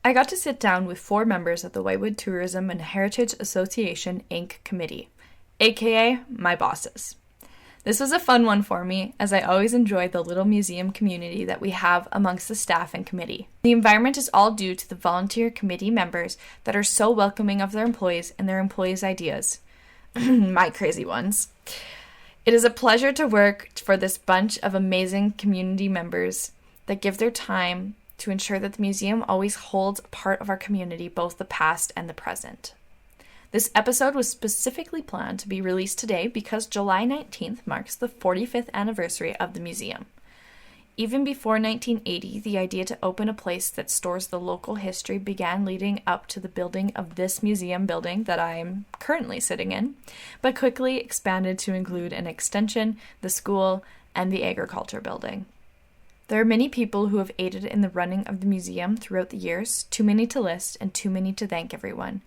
I got to sit down with 4 members of the Whitewood Tourism and Heritage Association, Inc. committee, aka my bosses. This was a fun one for me, as I always enjoyed the little museum community that we have amongst the staff and committee. The environment is all due to the volunteer committee members that are so welcoming of their employees and their employees' ideas. My crazy ones. It is a pleasure to work for this bunch of amazing community members that give their time to ensure that the museum always holds a part of our community, both the past and the present. This episode was specifically planned to be released today because July 19th marks the 45th anniversary of the museum. Even before 1980, the idea to open a place that stores the local history began leading up to the building of this museum building that I am currently sitting in, but quickly expanded to include an extension, the school, and the agriculture building. There are many people who have aided in the running of the museum throughout the years, too many to list and too many to thank everyone.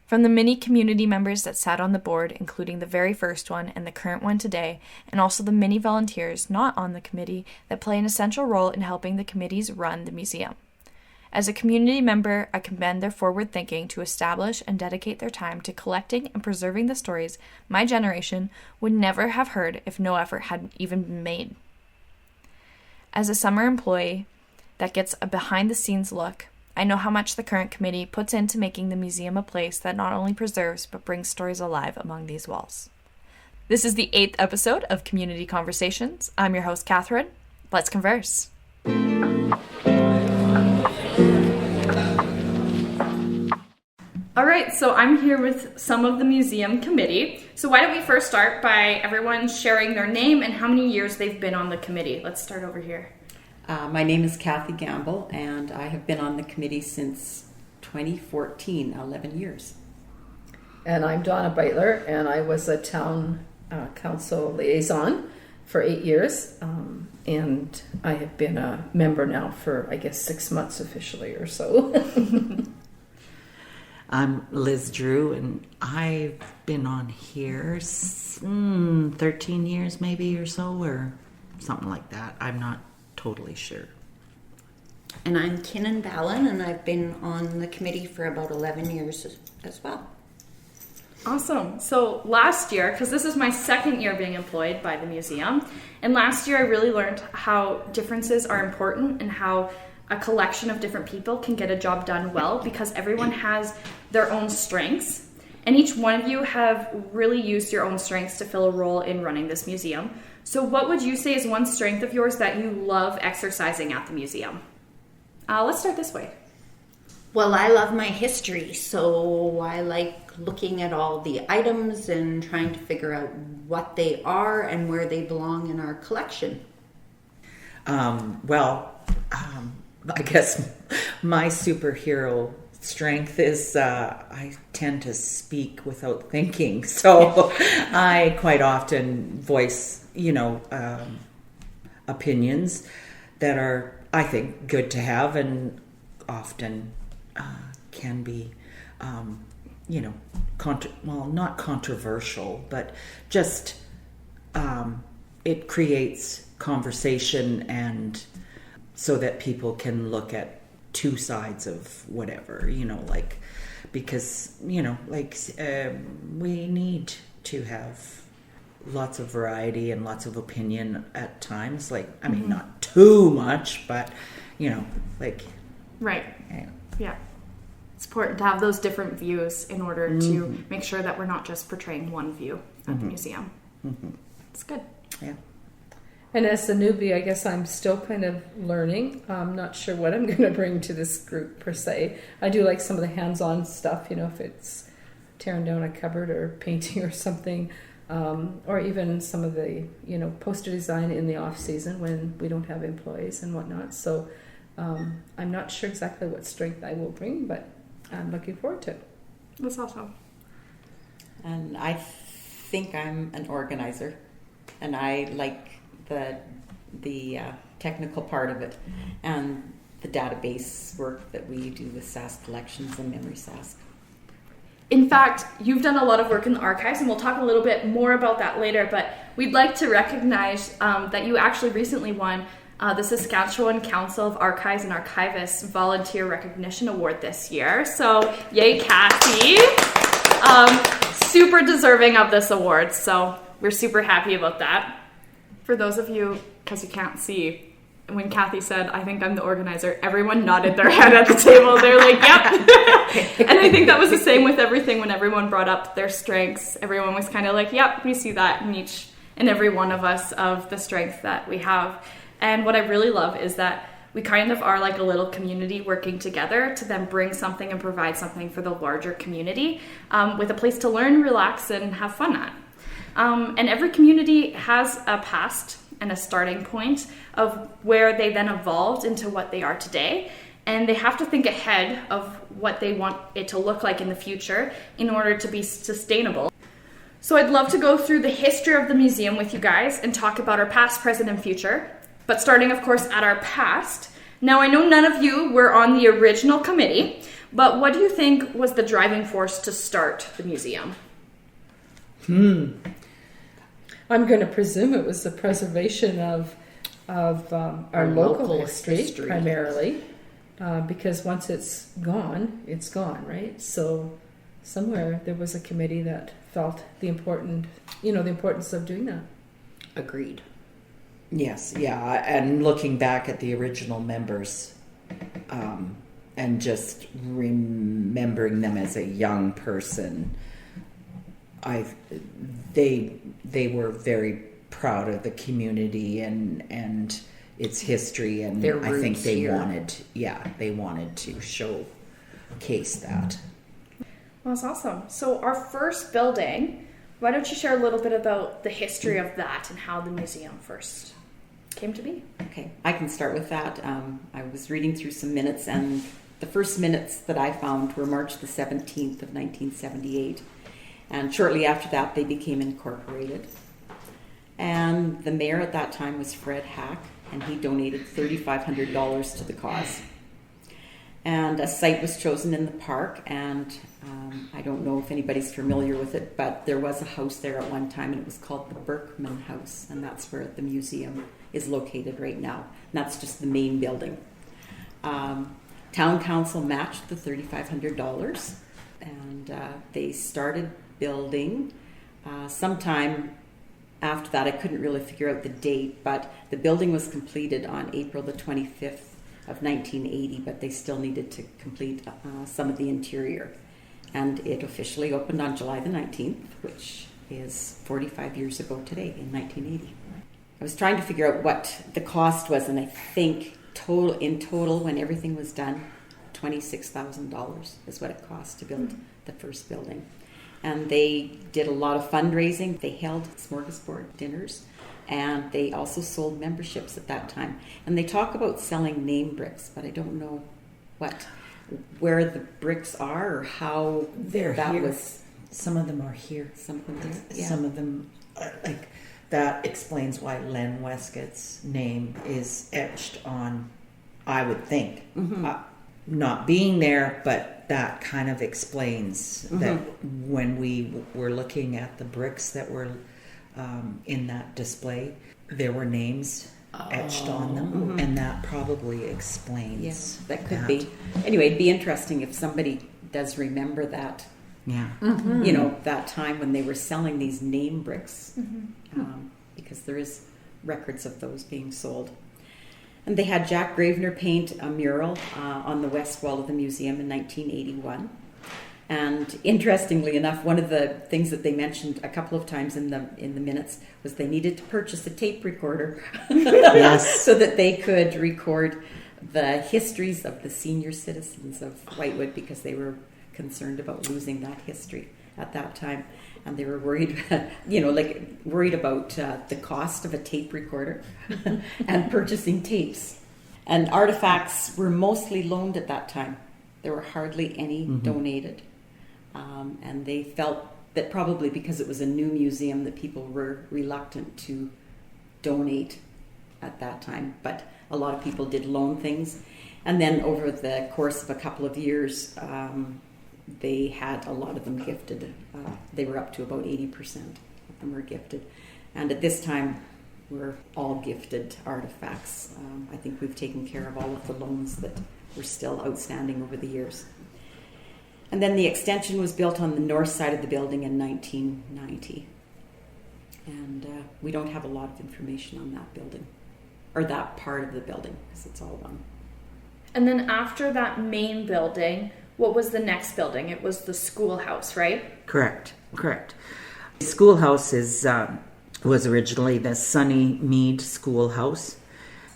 From the many community members that sat on the board, including the very first one and the current one today, and also the many volunteers not on the committee that play an essential role in helping the committees run the museum. As a community member, I commend their forward thinking to establish and dedicate their time to collecting and preserving the stories my generation would never have heard if no effort had even been made. As a summer employee that gets a behind-the-scenes look, I know how much the current committee puts into making the museum a place that not only preserves but brings stories alive among these walls. This is the 8th episode of Community Conversations. I'm your host, Kathryn. Let's converse. All right, so I'm here with some of the museum committee. So why don't we first start by everyone sharing their name and how many years they've been on the committee. Let's start over here. My name is Kathy Gamble, and I have been on the committee since 2014, 11 years. And I'm Donna Beitler, and I was a town council liaison for 8 years. And I have been a member now for, I guess, 6 months officially or so. I'm Liz Drew, and I've been on here 13 years maybe or so, or something like that. I'm not totally sure. And I'm Kinnan Ballin, and I've been on the committee for about 11 years as well. Awesome. So last year, because this is my second year being employed by the museum, and last year I really learned how differences are important and how a collection of different people can get a job done well because everyone has their own strengths. And each one of you have really used your own strengths to fill a role in running this museum. So what would you say is one strength of yours that you love exercising at the museum? Let's start this way. Well, I love my history, so I like looking at all the items and trying to figure out what they are and where they belong in our collection. I guess my superhero strength is I tend to speak without thinking. So I quite often voice, opinions that are, I think, good to have and often can be, not controversial, but just it creates conversation and so that people can look at two sides of whatever, because, we need to have lots of variety and lots of opinion at times. Not too much, but, Right. Yeah. It's important to have those different views in order to make sure that we're not just portraying one view at the museum. It's good. Yeah. And as the newbie, I guess I'm still kind of learning. I'm not sure what I'm going to bring to this group per se. I do like some of the hands-on stuff, if it's tearing down a cupboard or painting or something, or even some of the, poster design in the off-season when we don't have employees and whatnot. So I'm not sure exactly what strength I will bring, but I'm looking forward to it. That's awesome. And I think I'm an organizer, and I like the technical part of it and the database work that we do with SAS Collections and Memory SAS. In fact, you've done a lot of work in the archives, and we'll talk a little bit more about that later, but we'd like to recognize that you actually recently won the Saskatchewan Council of Archives and Archivists Volunteer Recognition Award this year. So, yay, Kathy! Super deserving of this award, so we're super happy about that. For those of you, because you can't see, when Kathy said, I think I'm the organizer, everyone nodded their head at the table. They're like, yep. And I think that was the same with everything when everyone brought up their strengths. Everyone was kind of like, yep, we see that in each and every one of us of the strength that we have. And what I really love is that we kind of are like a little community working together to then bring something and provide something for the larger community with a place to learn, relax, and have fun at. And every community has a past and a starting point of where they then evolved into what they are today. And they have to think ahead of what they want it to look like in the future in order to be sustainable. So I'd love to go through the history of the museum with you guys and talk about our past, present, and future. But starting, of course, at our past. Now, I know none of you were on the original committee, but what do you think was the driving force to start the museum? I'm going to presume it was the preservation of our local history primarily, because once it's gone, right? So somewhere there was a committee that felt the importance of doing that. Agreed. Yes, yeah, and looking back at the original members, and just remembering them as a young person, they were very proud of the community and its history, and Their I think roots they here. wanted to showcase that. Well, that's awesome. So our first building, why don't you share a little bit about the history of that and how the museum first came to be? Okay, I can start with that. I was reading through some minutes, and the first minutes that I found were March the 17th of 1978. And shortly after that, they became incorporated. And the mayor at that time was Fred Hack, and he donated $3,500 to the cause. And a site was chosen in the park, and I don't know if anybody's familiar with it, but there was a house there at one time, and it was called the Berkman House, and that's where the museum is located right now. And that's just the main building. Town council matched the $3,500, and they started building. Sometime after that, I couldn't really figure out the date, but the building was completed on April the 25th of 1980, but they still needed to complete some of the interior. And it officially opened on July the 19th, which is 45 years ago today, in 1980. I was trying to figure out what the cost was, and I think in total, when everything was done, $26,000 is what it cost to build the first building. And they did a lot of fundraising. They held smorgasbord dinners, and they also sold memberships at that time. And they talk about selling name bricks, but I don't know where the bricks are or how They're that here. was. Some of them are here. Some of them there. Yeah. Some of them, like, that explains why Len Wescott's name is etched on, I would think. Not being there, but that kind of explains that when we were looking at the bricks that were in that display, there were names etched on them, and that probably explains. Yes, that could be. Anyway, it'd be interesting if somebody does remember that. Yeah. You know, that time when they were selling these name bricks, because there is records of those being sold. And they had Jack Gravener paint a mural on the west wall of the museum in 1981. And interestingly enough, one of the things that they mentioned a couple of times in the minutes was they needed to purchase a tape recorder Yes. so that they could record the histories of the senior citizens of Whitewood, because they were concerned about losing that history at that time. And they were worried, worried about the cost of a tape recorder and purchasing tapes. And artifacts were mostly loaned at that time. There were hardly any donated. And they felt that probably because it was a new museum that people were reluctant to donate at that time. But a lot of people did loan things. And then over the course of a couple of years, they had a lot of them gifted. They were up to about 80% of them were gifted. And at this time, were all gifted artifacts. I think we've taken care of all of the loans that were still outstanding over the years. And then the extension was built on the north side of the building in 1990. And we don't have a lot of information on that building, or that part of the building, because it's all one. And then after that main building, what was the next building? It was the schoolhouse, right? Correct. The schoolhouse was originally the Sunnymead Schoolhouse,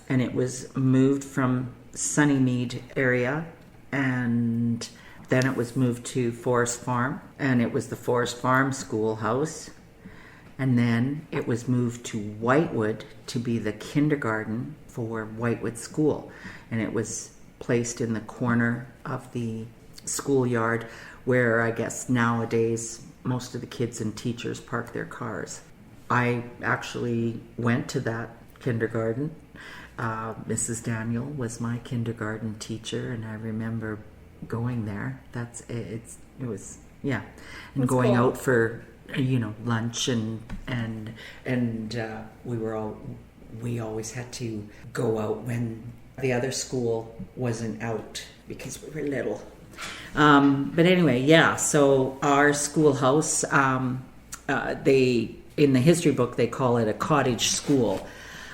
and it was moved from Sunnymead area, and then it was moved to Forest Farm, and it was the Forest Farm Schoolhouse. And then it was moved to Whitewood to be the kindergarten for Whitewood School. And it was placed in the corner of the schoolyard where I guess nowadays most of the kids and teachers park their cars. I actually went to that kindergarten. Mrs. Daniel was my kindergarten teacher, and I remember going there. It was and That's going cool. out for lunch and we always had to go out when the other school wasn't out because we were little. But anyway, so our schoolhouse, they in the history book they call it a cottage school,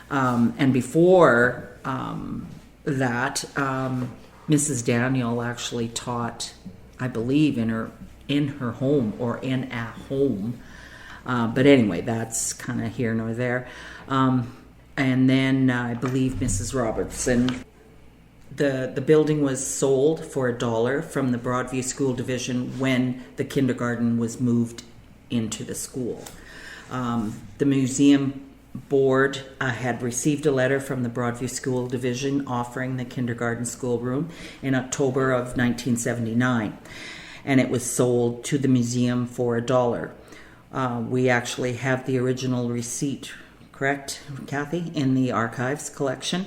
and before that, Mrs. Daniel actually taught, I believe, in her home or in a home. But anyway, that's kind of here nor there. And then I believe Mrs. Robertson, the building was sold for $1 from the Broadview School Division when the kindergarten was moved into the school. The museum board had received a letter from the Broadview School Division offering the kindergarten schoolroom in October of 1979. And it was sold to the museum for $1. We actually have the original receipt, correct, Kathy, in the archives collection.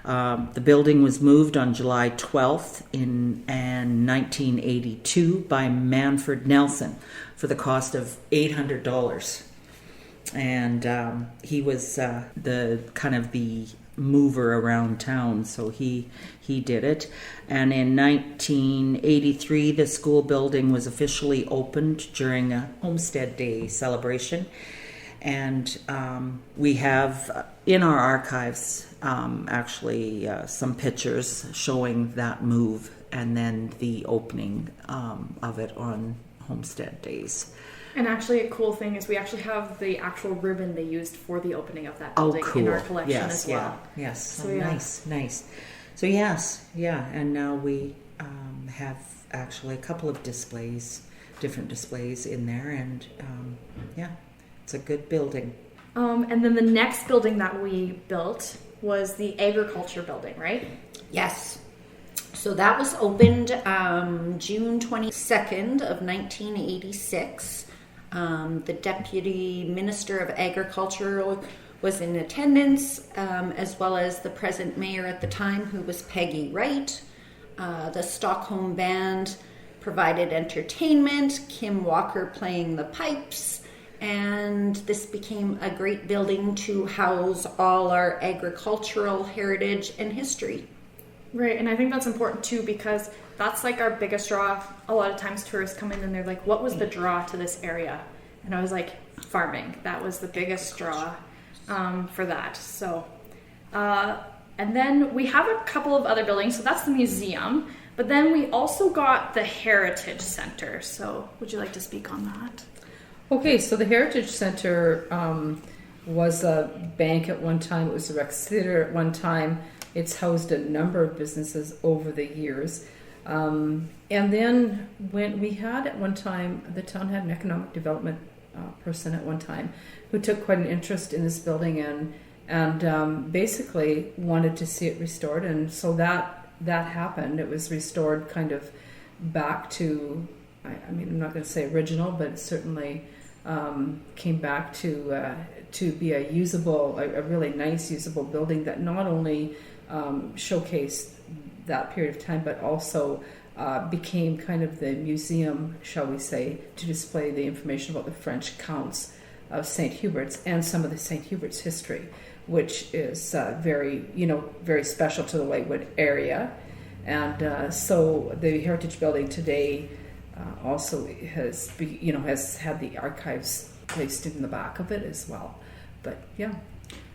The building was moved on July 12th in 1982 by Manfred Nelson for the cost of $800. And he was the mover around town, so he did it. And in 1983, the school building was officially opened during a Homestead Day celebration. And we have in our archives actually some pictures showing that move and then the opening of it on Homestead Days. And actually, a cool thing is we actually have the actual ribbon they used for the opening of that building in our collection as well. Yes, So, nice. So yes, and now we have actually a couple of different displays in there, and it's a good building. And then the next building that we built was the agriculture building, right? Yes. So that was opened June 22nd of 1986. The Deputy Minister of Agriculture was in attendance, as well as the present mayor at the time, who was Peggy Wright. The Stockholm Band provided entertainment, Kim Walker playing the pipes, and this became a great building to house all our agricultural heritage and history. Right, and I think that's important too, because that's like our biggest draw. A lot of times tourists come in and they're like, what was the draw to this area? And I was like, farming. That was the biggest draw for that. So, and then we have a couple of other buildings. So that's the museum. But then we also got the Heritage Center. So would you like to speak on that? Okay, so the Heritage Center was a bank at one time. It was a rec theater at one time. It's housed a number of businesses over the years. And then when we had at one time, the town had an economic development person at one time who took quite an interest in this building and basically wanted to see it restored. And so that happened. It was restored kind of back to, I'm not going to say original, but it certainly came back to be a really nice, usable building that not only showcased that period of time, but also became kind of the museum, shall we say, to display the information about the French counts of St. Hubert's and some of the St. Hubert's history, which is very special to the Whitewood area. And so the Heritage Building today also has had the archives placed in the back of it as well. But yeah.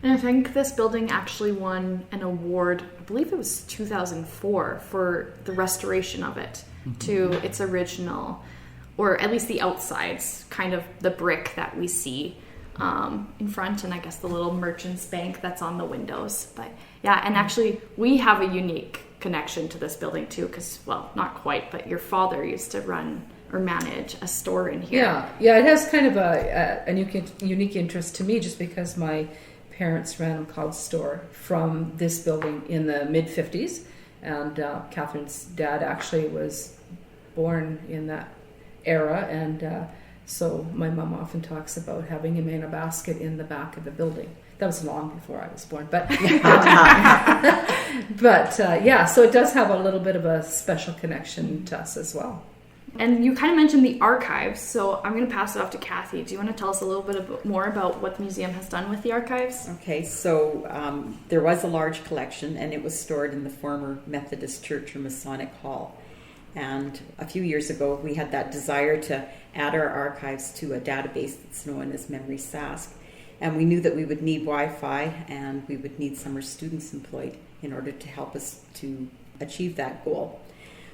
And I think this building actually won an award, I believe it was 2004, for the restoration of it to its original, or at least the outsides, kind of the brick that we see in front, and I guess the little merchant's bank that's on the windows. But yeah, and actually we have a unique connection to this building too, because, well, not quite, but your father used to run or manage a store in here. Yeah, it has kind of a unique interest to me, just because my parents ran a cloud store from this building in the mid-50s, and Kathryn's dad actually was born in that era, and so my mom often talks about having him in a basket in the back of the building. That was long before I was born, but so it does have a little bit of a special connection to us as well. And you kind of mentioned the archives, so I'm going to pass it off to Kathy. Do you want to tell us a little bit more about what the museum has done with the archives? Okay, so there was a large collection, and it was stored in the former Methodist Church or Masonic Hall. And a few years ago, we had that desire to add our archives to a database that's known as Memory Sask. And we knew that we would need Wi-Fi, and we would need summer students employed in order to help us to achieve that goal.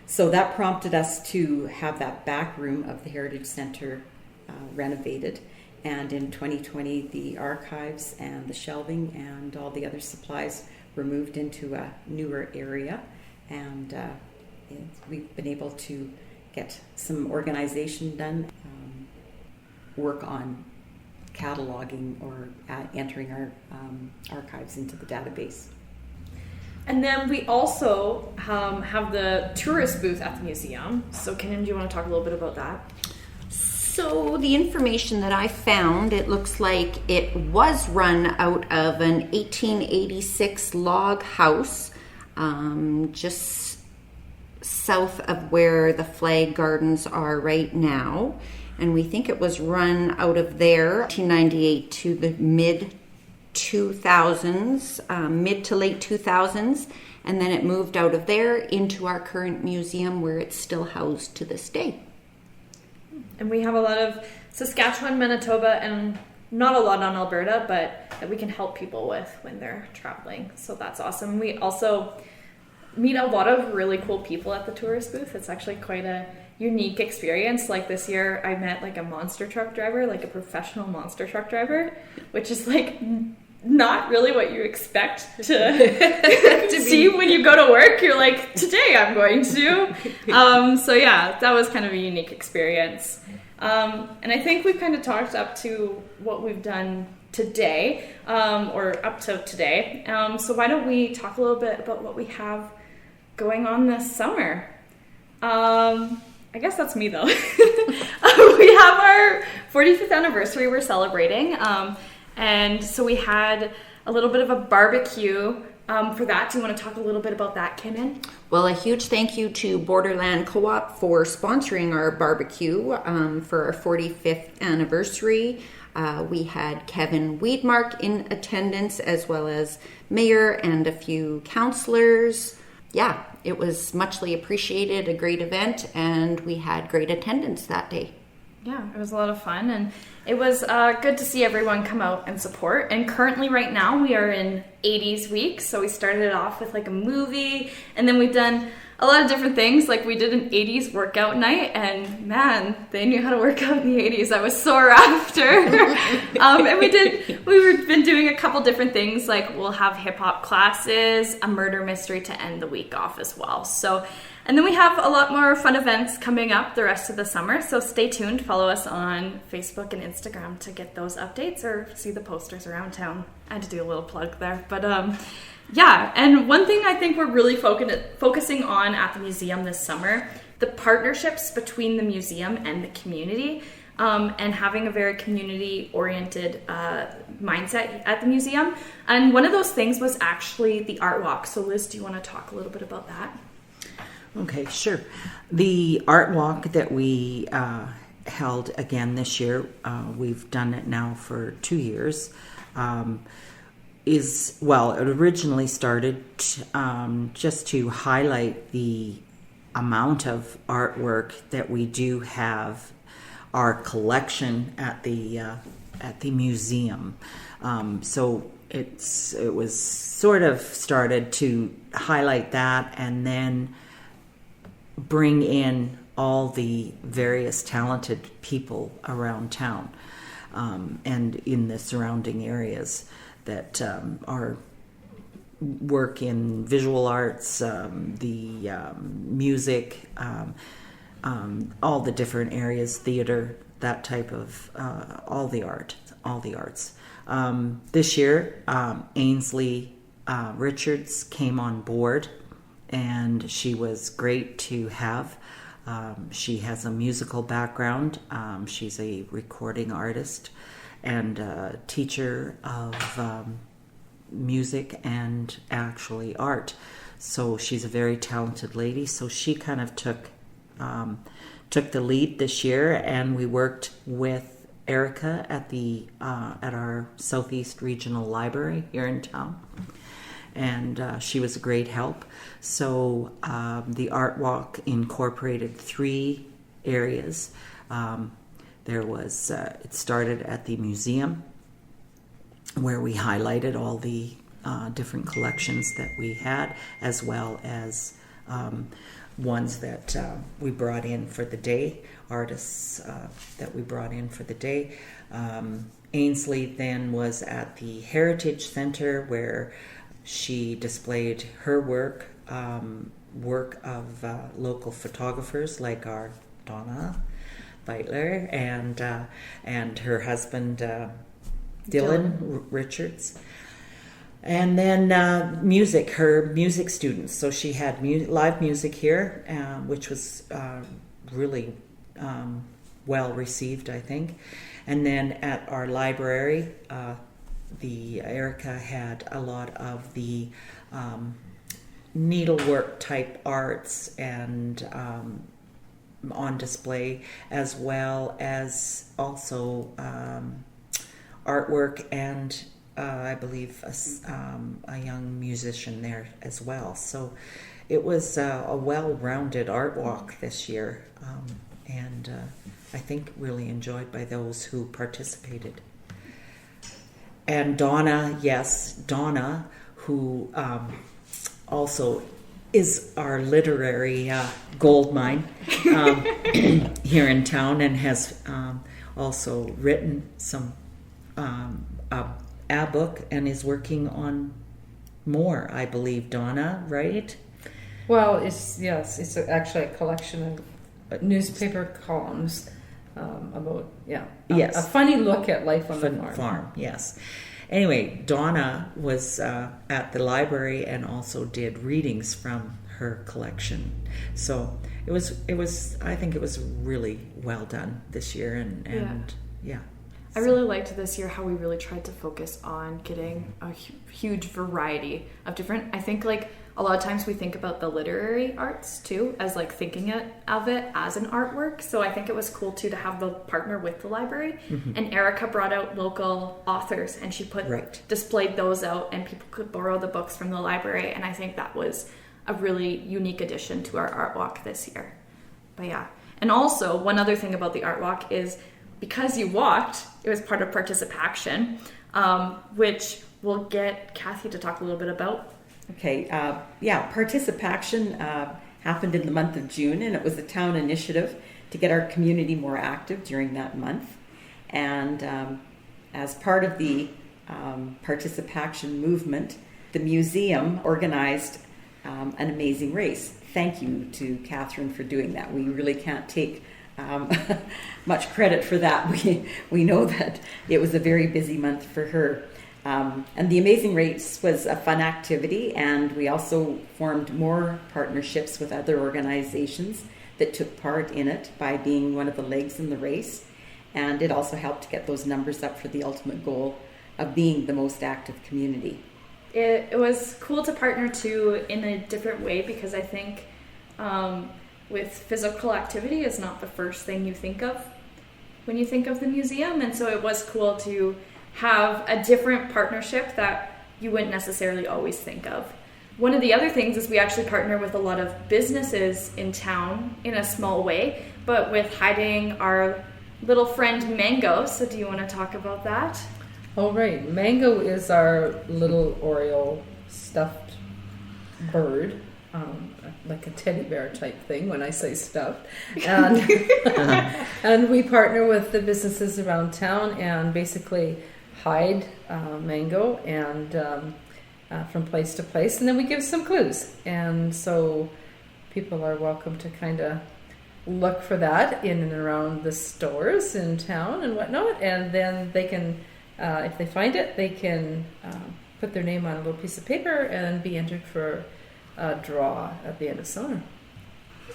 So that prompted us to have that back room of the Heritage Center renovated. And in 2020, the archives and the shelving and all the other supplies were moved into a newer area. And we've been able to get some organization done, work on cataloging or entering our archives into the database. And then we also have the tourist booth at the museum. So, Kenan, do you want to talk a little bit about that? So the information that I found, it looks like it was run out of an 1886 log house just south of where the Flag Gardens are right now. And we think it was run out of there 1998 to the mid to late 2000s, and then it moved out of there into our current museum, where it's still housed to this day. And we have a lot of Saskatchewan, Manitoba, and not a lot on Alberta, but that we can help people with when they're traveling. So that's awesome. We also meet a lot of really cool people at the tourist booth. It's actually quite a unique experience. Like this year, I met like a monster truck driver, like a professional monster truck driver, which is like not really what you expect to see when you go to work. You're like, today I'm going to. So yeah, that was kind of a unique experience. And I think we've kind of talked up to what we've done today, or up to today. So why don't we talk a little bit about what we have going on this summer? I guess that's me though. We have our 45th anniversary we're celebrating. And so we had a little bit of a barbecue for that. Do you want to talk a little bit about that, Kenan? Well, a huge thank you to Borderland Co-op for sponsoring our barbecue for our 45th anniversary. We had Kevin Weedmark in attendance, as well as mayor and a few councillors. Yeah, it was muchly appreciated, a great event, and we had great attendance that day. Yeah, it was a lot of fun, and it was good to see everyone come out and support. And currently right now we are in 80s week, so we started it off with like a movie, and then we've done a lot of different things. Like we did an 80s workout night, and man, they knew how to work out in the 80s. I was sore after. And we've been doing a couple different things, like we'll have hip hop classes, a murder mystery to end the week off as well. So, and then we have a lot more fun events coming up the rest of the summer, so stay tuned. Follow us on Facebook and Instagram to get those updates or see the posters around town. I had to do a little plug there. But yeah, and one thing I think we're really focusing on at the museum this summer, the partnerships between the museum and the community, and having a very community-oriented mindset at the museum. And one of those things was actually the art walk. So Liz, do you want to talk a little bit about that? Okay, sure. The art walk that we held again this year. We've done it now for 2 years. It originally started just to highlight the amount of artwork that we do have, our collection at the museum. So it was sort of started to highlight that, and then bring in all the various talented people around town and in the surrounding areas that are work in visual arts, the music, all the different areas, theater, that type of all the arts. This year, Ainsley Richards came on board, and she was great to have. She has a musical background. She's a recording artist and a teacher of music and actually art. So she's a very talented lady. So she kind of took the lead this year, and we worked with Erica at our Southeast Regional Library here in town. And she was a great help. So the Art Walk incorporated 3 areas. It started at the museum, where we highlighted all the different collections that we had, as well as ones that we brought in for the day, artists that we brought in for the day. Ainsley then was at the Heritage Center, where she displayed her work of local photographers like our Donna Beitler and her husband Dylan Richards. And then music, her music students. So she had live music here, which was really well received, I think. And then at our library, the Erica had a lot of the needlework type arts and on display, as well as also artwork and I believe a young musician there as well. So it was a well-rounded art walk this year, and I think really enjoyed by those who participated. And Donna, who also is our literary gold mine here in town, and has also written some a book and is working on more, I believe. Donna, right? Well, it's actually a collection of newspaper columns about a funny look at life on the farm. Yes. Anyway, Donna was at the library and also did readings from her collection. So it was I think it was really well done this year, and yeah. I really liked this year how we really tried to focus on getting a huge variety of different. I think like a lot of times we think about the literary arts too as like thinking of it as an artwork. So I think it was cool too to have the partner with the library. Mm-hmm. And Erica brought out local authors, and she displayed those out, and people could borrow the books from the library. And I think that was a really unique addition to our art walk this year. But yeah. And also one other thing about the art walk is, because you walked, it was part of participation, which we'll get Kathy to talk a little bit about. Okay, participation happened in the month of June, and it was a town initiative to get our community more active during that month. And as part of the participation movement, the museum organized an amazing race. Thank you to Kathryn for doing that. We really can't take much credit for that. We know that it was a very busy month for her. And the Amazing Race was a fun activity, and we also formed more partnerships with other organizations that took part in it by being one of the legs in the race. And it also helped to get those numbers up for the ultimate goal of being the most active community. It was cool to partner too in a different way, because I think with physical activity is not the first thing you think of when you think of the museum. And so it was cool to have a different partnership that you wouldn't necessarily always think of. One of the other things is we actually partner with a lot of businesses in town in a small way, but with hiding our little friend Mango. So do you want to talk about that? Oh, right. Mango is our little Oreo stuffed bird, like a teddy bear type thing when I say stuffed. And, and we partner with the businesses around town and basically hide Mango and from place to place. And then we give some clues. And so people are welcome to kind of look for that in and around the stores in town and whatnot. And then they can, if they find it, they can put their name on a little piece of paper and be entered for a draw at the end of summer.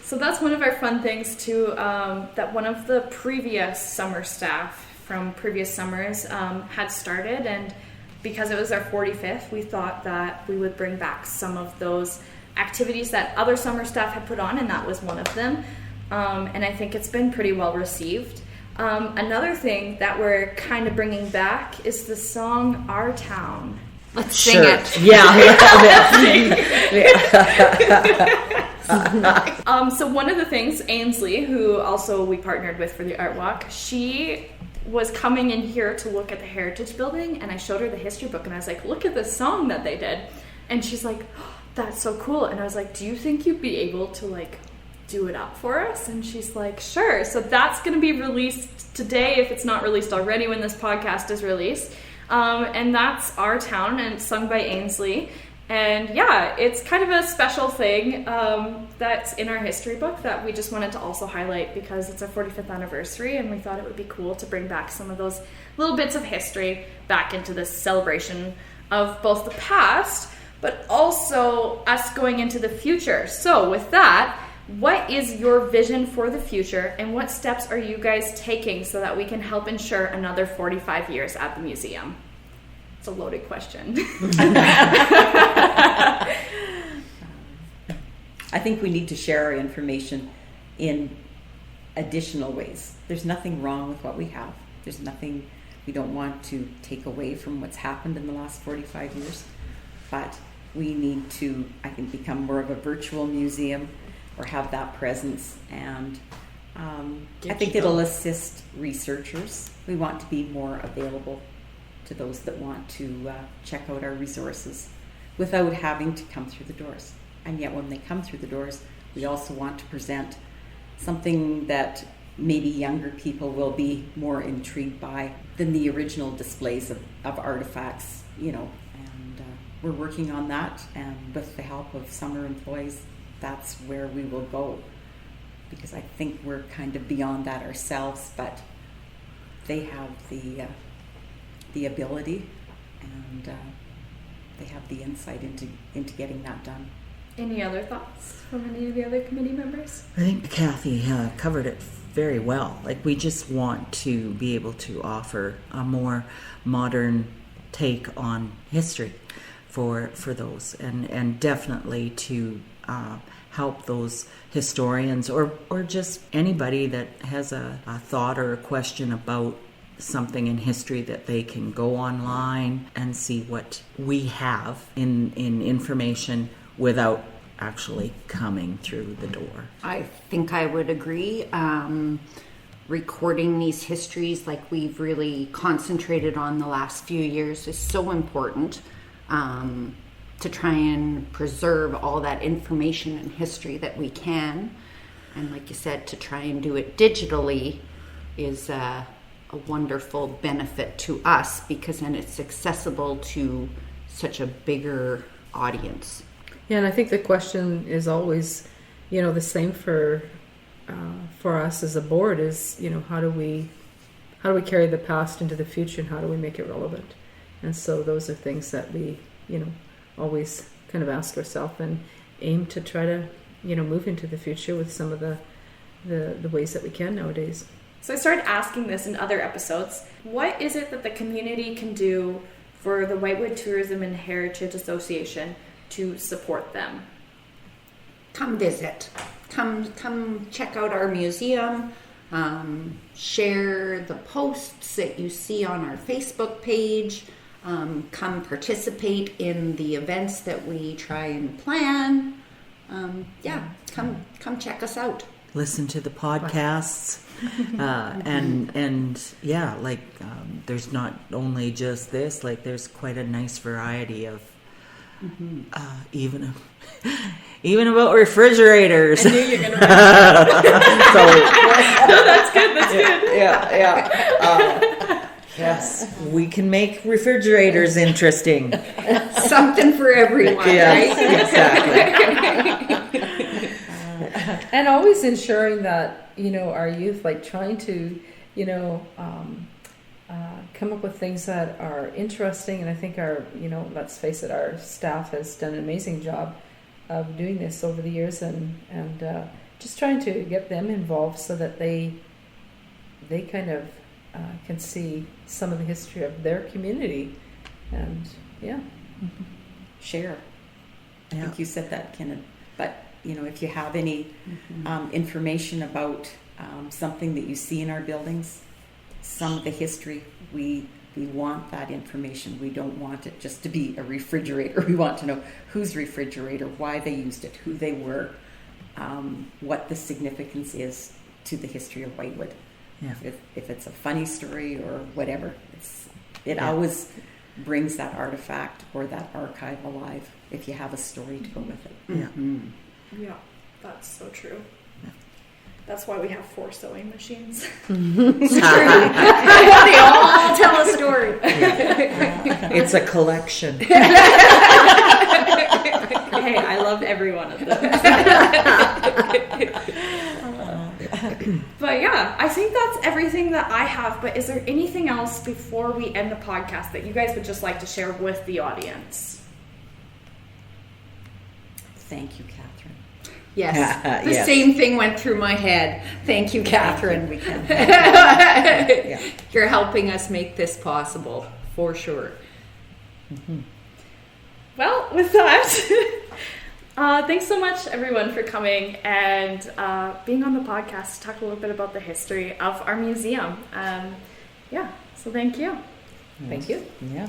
So that's one of our fun things too, that one of the previous summer staff from previous summers had started, and because it was our 45th, we thought that we would bring back some of those activities that other summer staff had put on, and that was one of them. And I think it's been pretty well received. Another thing that we're kind of bringing back is the song Our Town. Let's sing it. So one of the things, Ainsley, who also we partnered with for the art walk, she was coming in here to look at the Heritage Building, and I showed her the history book, and I was like, look at this song that they did. And she's like, oh, that's so cool. And I was like, do you think you'd be able to like do it up for us? And she's like, sure. So that's going to be released today, if it's not released already when this podcast is released. And that's Our Town, and it's sung by Ainsley. And yeah, it's kind of a special thing that's in our history book that we just wanted to also highlight because it's our 45th anniversary, and we thought it would be cool to bring back some of those little bits of history back into this celebration of both the past, but also us going into the future. So with that, what is your vision for the future, and what steps are you guys taking so that we can help ensure another 45 years at the museum? It's a loaded question. I think we need to share our information in additional ways. There's nothing wrong with what we have. There's nothing we don't want to take away from what's happened in the last 45 years. But we need to, I think, become more of a virtual museum or have that presence. And I think it'll assist researchers. We want to be more available to those that want to check out our resources without having to come through the doors. And yet when they come through the doors, we also want to present something that maybe younger people will be more intrigued by than the original displays of artifacts, you know. And we're working on that, and with the help of summer employees, that's where we will go, because I think we're kind of beyond that ourselves, but they have the ability, and they have the insight into getting that done. Any other thoughts from any of the other committee members? I think Kathy covered it very well. Like, we just want to be able to offer a more modern take on history for those, and definitely to help those historians or just anybody that has a thought or a question about something in history, that they can go online and see what we have in information without actually coming through the door. I think I would agree. Recording these histories like we've really concentrated on the last few years is so important, to try and preserve all that information and history that we can. And like you said, to try and do it digitally is a wonderful benefit to us, because then it's accessible to such a bigger audience. Yeah, and I think the question is always, the same for us as a board is, how do we carry the past into the future, and how do we make it relevant? And so those are things that we, always kind of ask ourselves and aim to try to, move into the future with some of the ways that we can nowadays. So I started asking this in other episodes. What is it that the community can do for the Whitewood Tourism and Heritage Association to support them? Come visit. Come check out our museum. Share the posts that you see on our Facebook page. Come participate in the events that we try and plan. Come check us out. Listen to the podcasts, and there's not only just this. Like, there's quite a nice variety of even about refrigerators. I knew you were gonna That's good. Yeah. Yes, we can make refrigerators interesting. Something for everyone, Yes, right? exactly. And always ensuring that, our youth, like trying to, come up with things that are interesting. And I think let's face it, our staff has done an amazing job of doing this over the years, and just trying to get them involved so that they kind of can see some of the history of their community. And Share. I Yeah. think you said that, Kenan. But if you have any information about something that you see in our buildings, some of the history, we want that information. We don't want it just to be a refrigerator. We want to know whose refrigerator, why they used it, who they were, what the significance is to the history of Whitewood. Yeah. If it's a funny story or whatever, it always brings that artifact or that archive alive if you have a story to go with it. Yeah. Yeah, that's so true. That's why we have 4 sewing machines. They all tell a story. It's a collection. Hey, I love every one of them. But yeah, I think that's everything that I have. But is there anything else before we end the podcast that you guys would just like to share with the audience? Thank you, Kathryn. Yes, the Yes. same thing went through my head. Thank you, Kathryn. We can. You're helping us make this possible, for sure. Well, with that, thanks so much, everyone, for coming and being on the podcast to talk a little bit about the history of our museum. So thank you. thank you. Yeah.